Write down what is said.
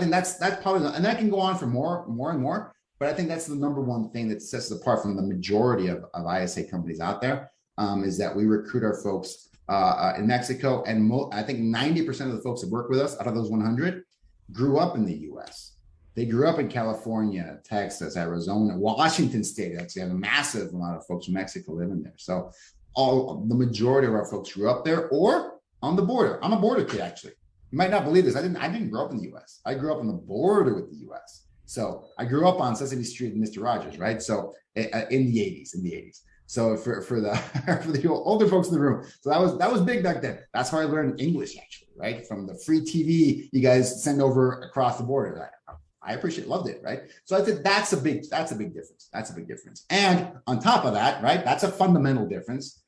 think that's probably, and that can go on for more and more. But I think that's the number one thing that sets us apart from the majority of ISA companies out there, is that we recruit our folks in Mexico. And I think 90% of the folks that work with us out of those 100 grew up in the US. They grew up in California, Texas, Arizona, Washington State. Actually, have a massive amount of folks from Mexico living there. So the majority of our folks grew up there or on the border. I'm a border kid, actually. You might not believe this. I didn't grow up in the US. I grew up on the border with the US. So I grew up on Sesame Street and Mr. Rogers, right? So in the 80s. So for the older folks in the room, so that was big back then. That's how I learned English, actually, right? From the free TV you guys send over across the border. I loved it, right? So I think that's a big difference. That's a big difference. And on top of that, right, that's a fundamental difference.